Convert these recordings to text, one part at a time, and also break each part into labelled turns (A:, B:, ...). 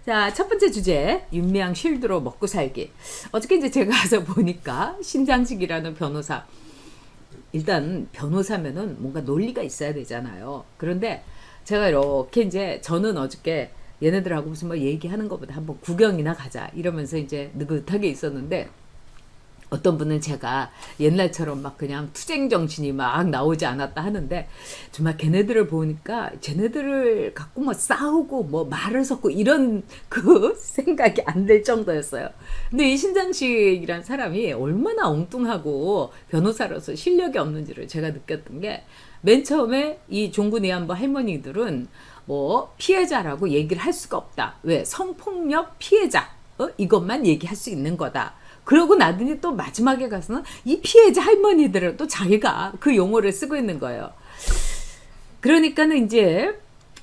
A: 자, 첫 번째 주제, 윤미향 쉴드로 먹고 살기. 어저께 이제 제가 가서 보니까 신장식이라는 변호사. 일단 변호사면은 뭔가 논리가 있어야 되잖아요. 그런데 제가 이렇게 이제 저는 어저께 얘네들하고 무슨 뭐 얘기하는 것보다 한번 구경이나 가자 이러면서 이제 느긋하게 있었는데, 어떤 분은 제가 옛날처럼 막 그냥 투쟁 정신이 막 나오지 않았다 하는데, 정말 걔네들을 보니까 쟤네들을 갖고 뭐 싸우고 뭐 말을 섞고 이런 그 생각이 안 들 정도였어요. 근데 이 신장식이란 사람이 얼마나 엉뚱하고 변호사로서 실력이 없는지를 제가 느꼈던 게, 맨 처음에 이 종군 위안부 할머니들은 뭐 피해자라고 얘기를 할 수가 없다. 왜? 성폭력 피해자. 이것만 얘기할 수 있는 거다. 그러고 나더니 또 마지막에 가서는 이 피해자 할머니들은 또 자기가 그 용어를 쓰고 있는 거예요. 그러니까는 이제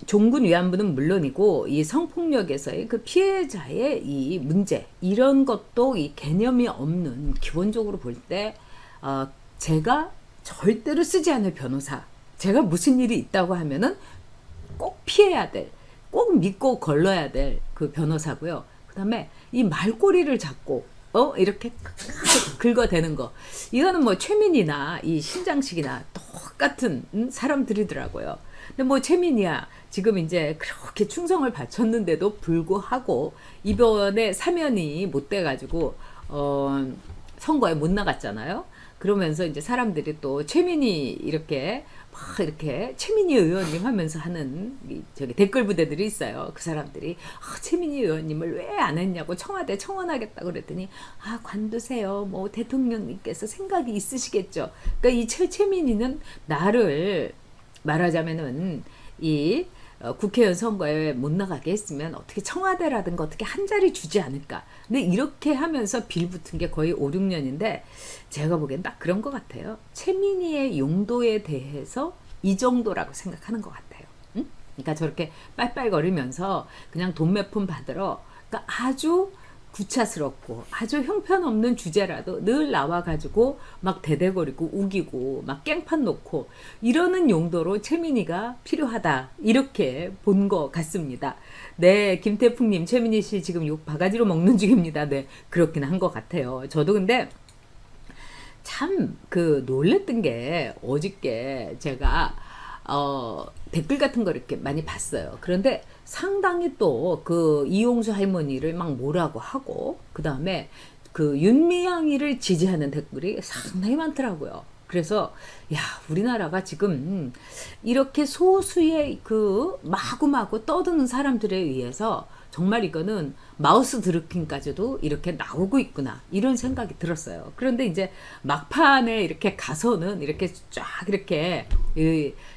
A: 종군 위안부는 물론이고 이 성폭력에서의 그 피해자의 이 문제, 이런 것도 이 개념이 없는, 기본적으로 볼 때 제가 절대로 쓰지 않을 변호사, 제가 무슨 일이 있다고 하면은 꼭 피해야 될, 꼭 믿고 걸러야 될 그 변호사고요. 그 다음에 이 말꼬리를 잡고 이렇게 긁어대는 거, 이거는 뭐 최민희나 이 신장식이나 똑같은 사람들이더라고요. 근데 뭐 최민희야 지금 이제 그렇게 충성을 바쳤는데도 불구하고 이번에 사면이 못 돼가지고 선거에 못 나갔잖아요. 그러면서 이제 사람들이 또 최민희 이렇게 막 이렇게 최민희 의원님 하면서 하는 저기 댓글 부대들이 있어요. 그 사람들이 최민희 의원님을 왜 안 했냐고 청와대 청원하겠다 그랬더니 관두세요. 뭐 대통령님께서 생각이 있으시겠죠. 그러니까 이 최민희는 나를 말하자면은 이 국회의원 선거에 못 나가게 했으면 어떻게 청와대라든가 어떻게 한 자리 주지 않을까. 근데 이렇게 하면서 빌붙은 게 거의 5, 6년인데 제가 보기엔 딱 그런 것 같아요. 최민희의 용도에 대해서 이 정도라고 생각하는 것 같아요. 응? 그러니까 저렇게 빨빨거리면서 그냥 돈 몇 푼 받으러, 그러니까 아주 구차스럽고 아주 형편없는 주제라도 늘 나와가지고 막 대대거리고 우기고 막 깽판 놓고 이러는 용도로 최민희가 필요하다, 이렇게 본 것 같습니다. 네, 김태풍님, 최민희 씨 지금 욕 바가지로 먹는 중입니다. 네, 그렇긴 한 것 같아요. 저도 근데 참 그 놀랬던 게, 어저께 제가 댓글 같은 거 이렇게 많이 봤어요. 그런데 상당히 또 그 이용수 할머니를 막 뭐라고 하고, 그 다음에 그 윤미향이를 지지하는 댓글이 상당히 많더라고요. 그래서 야, 우리나라가 지금 이렇게 소수의 그 마구마구 떠드는 사람들에 의해서 정말 이거는 마우스 드루킹까지도 이렇게 나오고 있구나, 이런 생각이 들었어요. 그런데 이제 막판에 이렇게 가서는 이렇게 쫙 이렇게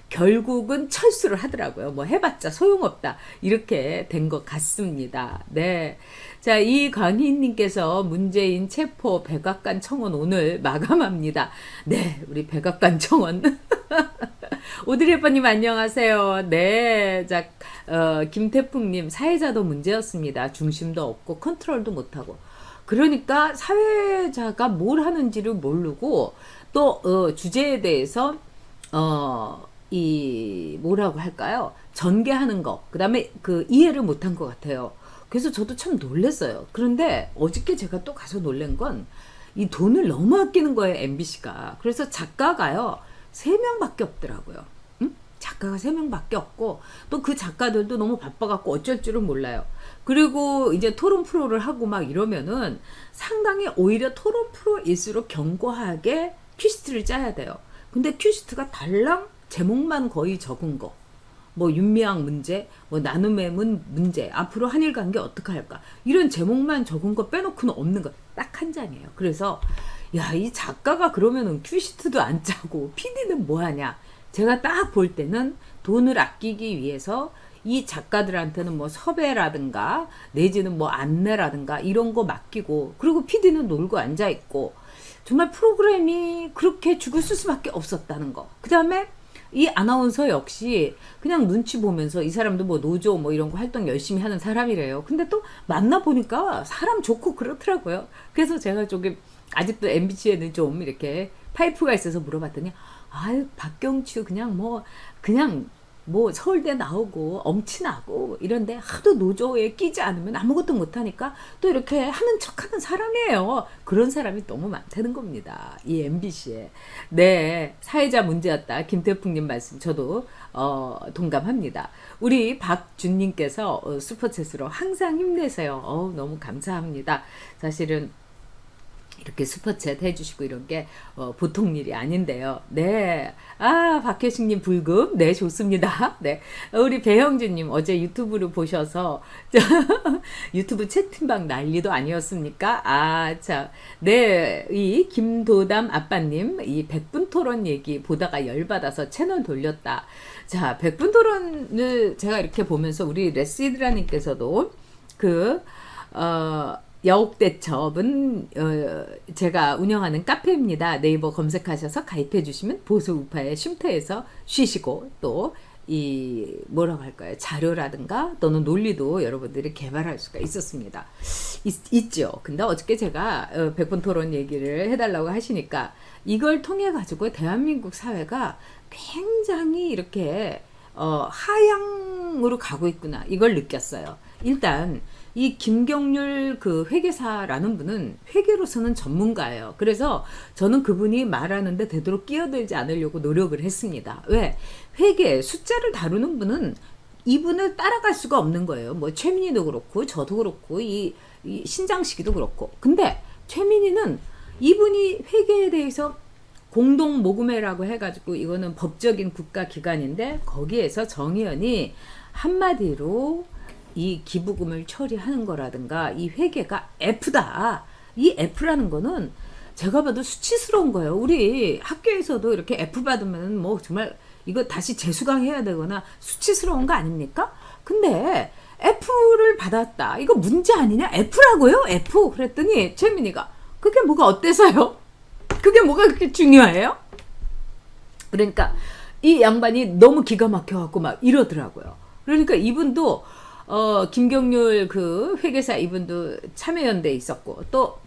A: 결국은 철수를 하더라고요. 뭐 해봤자 소용없다, 이렇게 된 것 같습니다. 네. 자, 이광희님께서 문재인 체포 백악관 청원 오늘 마감합니다. 네, 우리 백악관 청원. 오드리 혜퍼님 안녕하세요. 네, 자, 김태풍님, 사회자도 문제였습니다. 중심도 없고 컨트롤도 못하고. 그러니까 사회자가 뭘 하는지를 모르고 또 주제에 대해서 이 뭐라고 할까요? 전개하는 거, 그 다음에 그 이해를 못한 것 같아요. 그래서 저도 참 놀랐어요. 그런데 어저께 제가 또 가서 놀란 건 이 돈을 너무 아끼는 거예요, MBC가. 그래서 작가가요 3명밖에 없더라고요. 응? 작가가 3명밖에 없고 또 그 작가들도 너무 바빠갖고 어쩔 줄은 몰라요. 그리고 이제 토론 프로를 하고 막 이러면은 상당히 오히려 토론 프로일수록 견고하게 퀴즈를 짜야 돼요. 근데 퀴즈가 달랑 제목만 거의 적은 거, 뭐 윤미향 문제, 뭐 나눔의 문제, 앞으로 한일 관계 어떻게 할까, 이런 제목만 적은 거 빼놓고는 없는 거 딱 한 장이에요. 그래서 야, 이 작가가 그러면은 큐시트도 안 짜고 PD는 뭐 하냐. 제가 딱 볼 때는 돈을 아끼기 위해서 이 작가들한테는 뭐 섭외라든가 내지는 뭐 안내라든가 이런 거 맡기고, 그리고 PD는 놀고 앉아 있고, 정말 프로그램이 그렇게 죽을 수밖에 없었다는 거. 그 다음에 이 아나운서 역시 그냥 눈치 보면서, 이 사람도 뭐 노조 뭐 이런 거 활동 열심히 하는 사람이래요. 근데 또 만나보니까 사람 좋고 그렇더라고요. 그래서 제가 조금 아직도 MBC에는 좀 이렇게 파이프가 있어서 물어봤더니, 아유, 박경추 그냥 뭐 그냥 뭐 서울대 나오고 엄친하고 이런데 하도 노조에 끼지 않으면 아무것도 못하니까 또 이렇게 하는 척하는 사람이에요. 그런 사람이 너무 많다는 겁니다. 이 MBC에. 네, 사회자 문제였다. 김태풍님 말씀 저도 동감합니다. 우리 박준님께서 슈퍼챗으로 항상 힘내세요. 너무 감사합니다. 사실은 이렇게 슈퍼챗 해주시고 이런 게 보통 일이 아닌데요. 네. 박혜식님 불금. 네, 좋습니다. 네. 우리 배형준님 어제 유튜브를 보셔서 유튜브 채팅방 난리도 아니었습니까? 참. 네. 이 김도담 아빠님, 이 100분 토론 얘기 보다가 열받아서 채널 돌렸다. 자, 100분 토론을 제가 이렇게 보면서 우리 레시드라님께서도 여옥대첩은 제가 운영하는 카페입니다. 네이버 검색하셔서 가입해 주시면 보수 우파의 쉼터에서 쉬시고 또 이 뭐라고 할까요? 자료라든가 또는 논리도 여러분들이 개발할 수가 있었습니다. 있죠. 근데 어저께 제가 100분 토론 얘기를 해달라고 하시니까 이걸 통해 가지고 대한민국 사회가 굉장히 이렇게 하향으로 가고 있구나 이걸 느꼈어요. 일단 이 김경률 그 회계사라는 분은 회계로서는 전문가예요. 그래서 저는 그분이 말하는데 되도록 끼어들지 않으려고 노력을 했습니다. 왜? 회계, 숫자를 다루는 분은 이분을 따라갈 수가 없는 거예요. 뭐 최민희도 그렇고 저도 그렇고 이 신장식이도 그렇고. 근데 최민희는 이분이 회계에 대해서 공동 모금회라고 해가지고 이거는 법적인 국가기관인데 거기에서 정의연이 한마디로 이 기부금을 처리하는 거라든가 이 회계가 F다. 이 F라는 거는 제가 봐도 수치스러운 거예요. 우리 학교에서도 이렇게 F 받으면 뭐 정말 이거 다시 재수강해야 되거나 수치스러운 거 아닙니까? 근데 F를 받았다. 이거 문제 아니냐? F라고요? F. 그랬더니 최민희가 그게 뭐가 어때서요? 그게 뭐가 그렇게 중요해요? 그러니까 이 양반이 너무 기가 막혀갖고 막 이러더라고요. 그러니까 이분도 김경률 그 회계사 이분도 참여연대에 있었고 또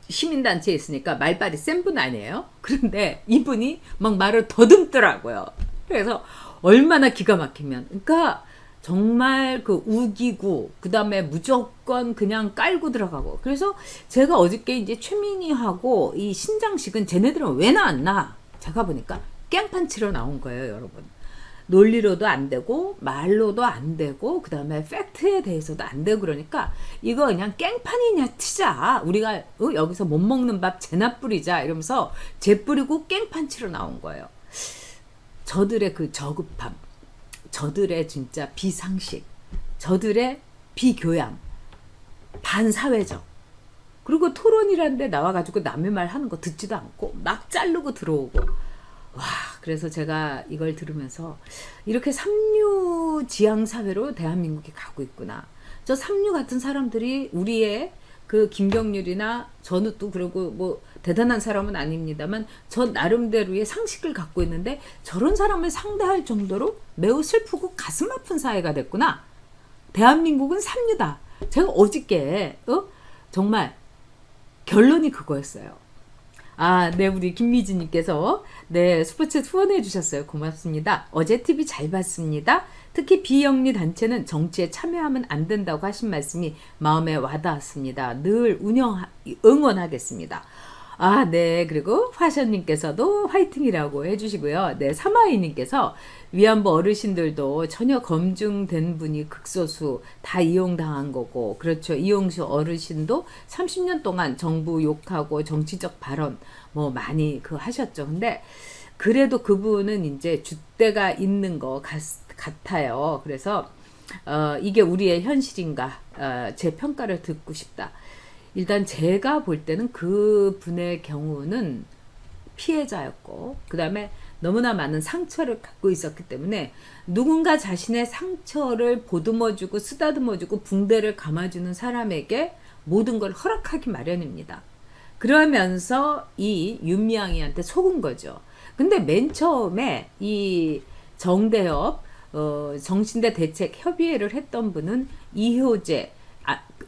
A: 시민단체에 있으니까 말빨이 센 분 아니에요? 그런데 이분이 막 말을 더듬더라고요. 그래서 얼마나 기가 막히면 그러니까 정말 그 우기고 그 다음에 무조건 그냥 깔고 들어가고 그래서 제가 어저께 이제 최민희하고 이 신장식은 쟤네들은 왜 나왔나 제가 보니까 깽판 치러 나온 거예요 여러분. 논리로도 안 되고 말로도 안 되고 그 다음에 팩트에 대해서도 안 되고 그러니까 이거 그냥 깽판이냐 치자 우리가 여기서 못 먹는 밥 쟤나 뿌리자 이러면서 쟤 뿌리고 깽판 치러 나온 거예요. 저들의 그 저급함 저들의 진짜 비상식 저들의 비교양 반사회적 그리고 토론이라는 데 나와가지고 남의 말 하는 거 듣지도 않고 막 자르고 들어오고 와 그래서 제가 이걸 들으면서 이렇게 삼류 지향 사회로 대한민국이 가고 있구나. 저 삼류 같은 사람들이 우리의 그 김경률이나 저는 또 그러고 뭐 대단한 사람은 아닙니다만 저 나름대로의 상식을 갖고 있는데 저런 사람을 상대할 정도로 매우 슬프고 가슴 아픈 사회가 됐구나. 대한민국은 삼류다. 제가 어저께 정말 결론이 그거였어요. 네, 우리 김미진님께서 네 슈퍼챗 후원해 주셨어요. 고맙습니다. 어제 TV 잘 봤습니다. 특히 비영리 단체는 정치에 참여하면 안 된다고 하신 말씀이 마음에 와닿았습니다. 늘 응원하겠습니다. 네. 그리고 화션님께서도 화이팅이라고 해주시고요. 네. 사마이님께서 위안부 어르신들도 전혀 검증된 분이 극소수 다 이용당한 거고, 그렇죠. 이용수 어르신도 30년 동안 정부 욕하고 정치적 발언 뭐 많이 하셨죠. 근데 그래도 그분은 이제 줏대가 있는 것 같아요. 그래서 이게 우리의 현실인가 제 평가를 듣고 싶다. 일단 제가 볼 때는 그 분의 경우는 피해자였고 그 다음에 너무나 많은 상처를 갖고 있었기 때문에 누군가 자신의 상처를 보듬어주고 쓰다듬어주고 붕대를 감아주는 사람에게 모든 걸 허락하기 마련입니다. 그러면서 이 윤미향이한테 속은 거죠. 근데 맨 처음에 이 정대협 정신대 대책 협의회를 했던 분은 이효재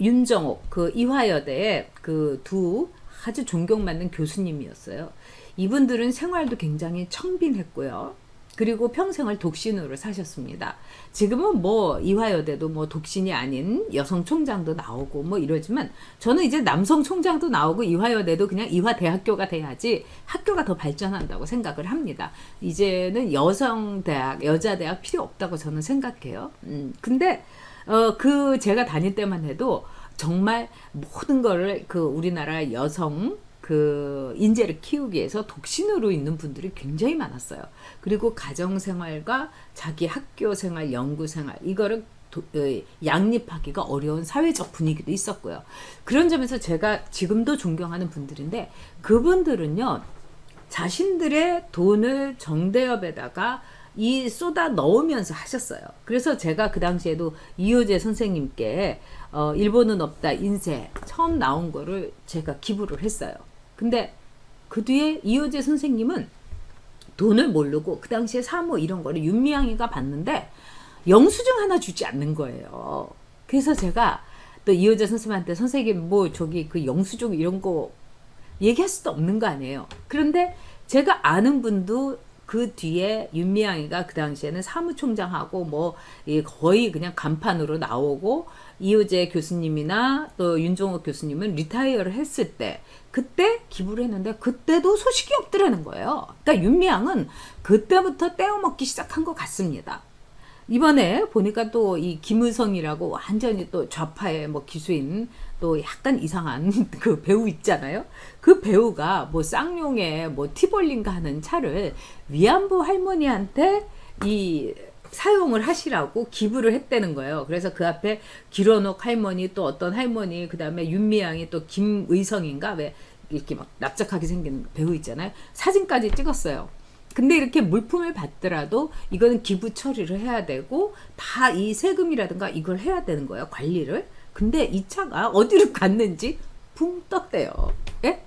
A: 윤정옥 그 이화여대의 그 두 아주 존경받는 교수님이었어요. 이분들은 생활도 굉장히 청빈했고요. 그리고 평생을 독신으로 사셨습니다. 지금은 뭐 이화여대도 뭐 독신이 아닌 여성 총장도 나오고 뭐 이러지만 저는 이제 남성 총장도 나오고 이화여대도 그냥 이화대학교가 돼야지 학교가 더 발전한다고 생각을 합니다. 이제는 여성대학, 여자대학 필요 없다고 저는 생각해요. 근데 그 제가 다닐 때만 해도 정말 모든 거를 그 우리나라 여성 그 인재를 키우기 위해서 독신으로 있는 분들이 굉장히 많았어요. 그리고 가정생활과 자기 학교생활, 연구생활 이거를 양립하기가 어려운 사회적 분위기도 있었고요. 그런 점에서 제가 지금도 존경하는 분들인데 그분들은요 자신들의 돈을 정대협에다가 이 쏟아 넣으면서 하셨어요. 그래서 제가 그 당시에도 이효재 선생님께 일본은 없다 인쇄 처음 나온 거를 제가 기부를 했어요. 근데 그 뒤에 이효재 선생님은 돈을 모르고 그 당시에 사모 이런 거를 윤미향이가 봤는데 영수증 하나 주지 않는 거예요. 그래서 제가 또 이효재 선생님한테 선생님 뭐 저기 그 영수증 이런 거 얘기할 수도 없는 거 아니에요. 그런데 제가 아는 분도 그 뒤에 윤미향이가 그 당시에는 사무총장하고 뭐 거의 그냥 간판으로 나오고 이효재 교수님이나 또 윤종옥 교수님은 리타이어를 했을 때 그때 기부를 했는데 그때도 소식이 없더라는 거예요. 그러니까 윤미향은 그때부터 떼어먹기 시작한 것 같습니다. 이번에 보니까 또 이 김의성이라고 완전히 또 좌파의 뭐 기수인 또 약간 이상한 그 배우 있잖아요. 그 배우가 뭐 쌍용의 뭐 티볼린가 하는 차를 위안부 할머니한테 이 사용을 하시라고 기부를 했다는 거예요. 그래서 그 앞에 길원옥 할머니 또 어떤 할머니 그 다음에 윤미향이 또 김의성인가 왜 이렇게 막 납작하게 생긴 배우 있잖아요. 사진까지 찍었어요. 근데 이렇게 물품을 받더라도 이거는 기부 처리를 해야 되고 다 이 세금이라든가 이걸 해야 되는 거예요. 관리를. 근데 이 차가 어디로 갔는지 붕 떴대요. 예?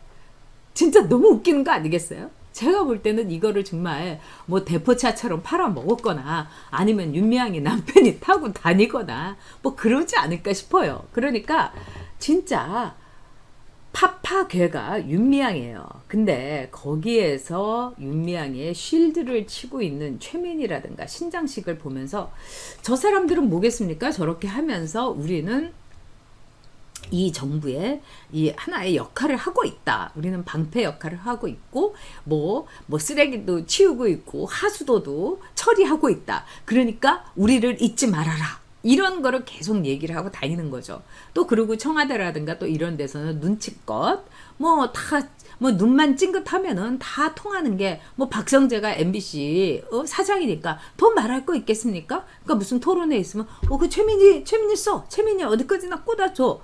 A: 진짜 너무 웃기는 거 아니겠어요? 제가 볼 때는 이거를 정말 뭐 대포차처럼 팔아 먹었거나 아니면 윤미향이 남편이 타고 다니거나 뭐 그러지 않을까 싶어요. 그러니까 진짜 파파괴가 윤미향이에요. 근데 거기에서 윤미향의 쉴드를 치고 있는 최민희라든가 신장식을 보면서 저 사람들은 뭐겠습니까? 저렇게 하면서 우리는 이 정부의 이 하나의 역할을 하고 있다. 우리는 방패 역할을 하고 있고 뭐 쓰레기도 치우고 있고 하수도도 처리하고 있다. 그러니까 우리를 잊지 말아라. 이런 거를 계속 얘기를 하고 다니는 거죠. 또 그리고 청와대라든가 또 이런 데서는 눈치껏 뭐 다 뭐 눈만 찡긋하면은 다 통하는 게 뭐 박성재가 MBC 사장이니까 더 말할 거 있겠습니까? 그러니까 무슨 토론회 있으면 그 최민희 최민희 어디까지나 꽂아줘.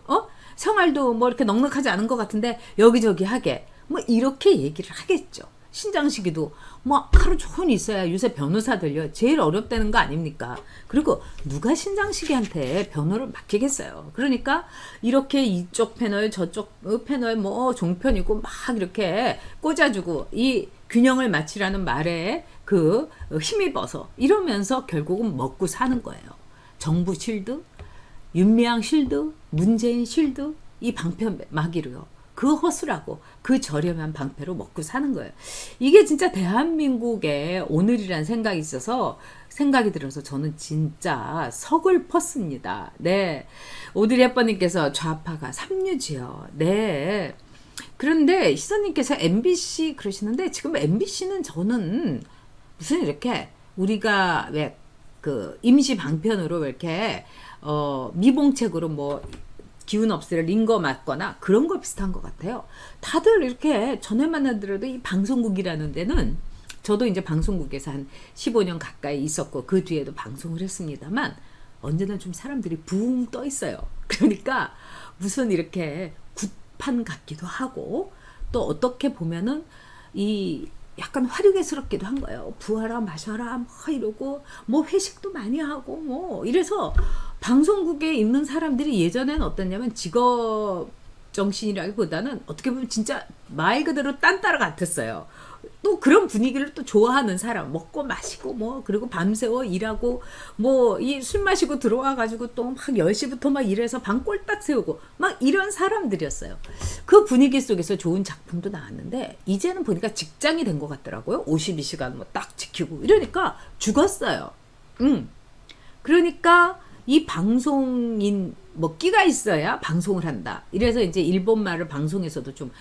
A: 생활도 뭐 이렇게 넉넉하지 않은 것 같은데 여기저기 하게 뭐 이렇게 얘기를 하겠죠. 신장식이도 뭐 하루 종일 있어야 요새 변호사들요 제일 어렵다는 거 아닙니까? 그리고 누가 신장식이한테 변호를 맡기겠어요. 그러니까 이렇게 이쪽 패널 저쪽 패널 뭐 종편이고 막 이렇게 꽂아주고 이 균형을 맞추라는 말에 그 힘입어서 이러면서 결국은 먹고 사는 거예요. 정부 실드, 윤미향 실드, 문재인 실드 이 방편 막이로요. 그 허술하고 그 저렴한 방패로 먹고 사는 거예요. 이게 진짜 대한민국의 오늘이란 생각이 있어서 생각이 들어서 저는 진짜 서글펐습니다. 네. 오드리 헵번님께서 좌파가 삼류지요. 네. 그런데 희선님께서 MBC 그러시는데 지금 MBC는 저는 무슨 이렇게 우리가 왜 그 임시 방편으로 이렇게 미봉책으로 뭐 기운 없으려 링거 맞거나 그런 거 비슷한 것 같아요. 다들 이렇게 전에 만나더라도 이 방송국이라는 데는 저도 이제 방송국에서 한 15년 가까이 있었고 그 뒤에도 방송을 했습니다만 언제나 좀 사람들이 붕 떠 있어요. 그러니까 무슨 이렇게 굿판 같기도 하고 또 어떻게 보면은 이 약간 화려스럽기도 한 거예요. 부하라 마셔라 뭐 이러고 뭐 회식도 많이 하고 뭐 이래서 방송국에 있는 사람들이 예전에는 어땠냐면 직업 정신이라기보다는 어떻게 보면 진짜 말 그대로 딴따라 같았어요. 또 그런 분위기를 또 좋아하는 사람, 먹고 마시고 뭐 그리고 밤새워 일하고 뭐 이 술 마시고 들어와 가지고 또 막 10시부터 막 일해서 밤 꼴딱 세우고 막 이런 사람들이었어요. 그 분위기 속에서 좋은 작품도 나왔는데 이제는 보니까 직장이 된 것 같더라고요. 52시간 뭐 딱 지키고 이러니까 죽었어요. 그러니까 이 방송인 뭐 끼가 있어야 방송을 한다. 이래서 이제 일본 말을 방송에서도 좀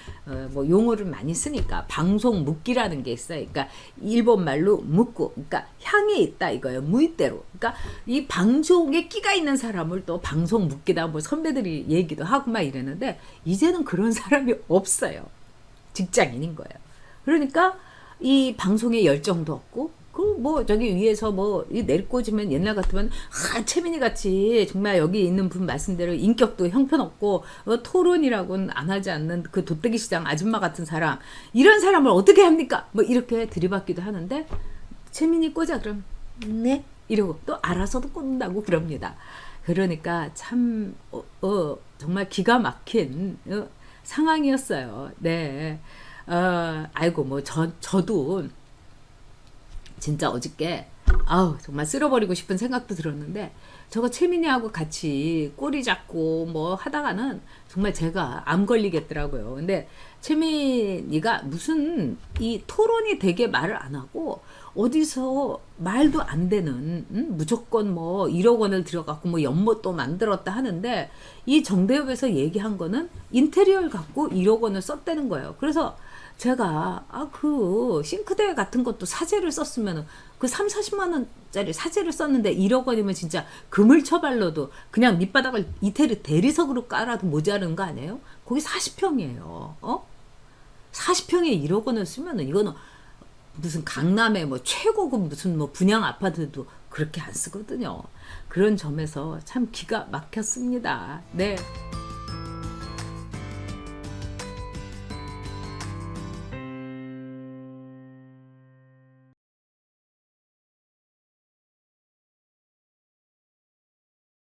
A: 뭐 용어를 많이 쓰니까 방송 묵기라는 게 있어요. 그러니까 일본 말로 묵고, 그러니까 향이 있다 이거예요. 무이대로. 그러니까 이 방송에 끼가 있는 사람을 또 방송 묵기다 뭐 선배들이 얘기도 하고 막 이랬는데 이제는 그런 사람이 없어요. 직장인인 거예요. 그러니까 이 방송에 열정도 없고 그 뭐 저기 위에서 뭐 내리꽂으면 옛날 같으면 최민희 같이 정말 여기 있는 분 말씀대로 인격도 형편없고 토론이라고는 안 하지 않는 그 돗대기 시장 아줌마 같은 사람, 이런 사람을 어떻게 합니까? 뭐 이렇게 들이받기도 하는데 최민희 꽂아 그럼 네 이러고 또 알아서도 꽂는다고 그럽니다. 그러니까 참 정말 기가 막힌 상황이었어요. 네. 아이고 뭐 저도 진짜 어저께 아우 정말 쓸어버리고 싶은 생각도 들었는데 저거 최민희하고 같이 꼬리 잡고 뭐 하다가는 정말 제가 암 걸리겠더라고요. 근데 최민희가 무슨 이 토론이 되게 말을 안 하고 어디서 말도 안 되는 무조건 뭐 1억 원을 들여갖고 뭐 연못도 만들었다 하는데 이 정대협에서 얘기한 거는 인테리어를 갖고 1억 원을 썼다는 거예요. 그래서 제가 그 싱크대 같은 것도 사재를 썼으면 그 3, 40만 원짜리 사재를 썼는데 1억 원이면 진짜 금을 쳐발라도 그냥 밑바닥을 이태리 대리석으로 깔아도 모자른 거 아니에요? 거기 40평이에요. 40평에 1억 원을 쓰면은 이거는 무슨 강남에 뭐 최고급 무슨 뭐 분양 아파트도 그렇게 안 쓰거든요. 그런 점에서 참 기가 막혔습니다. 네.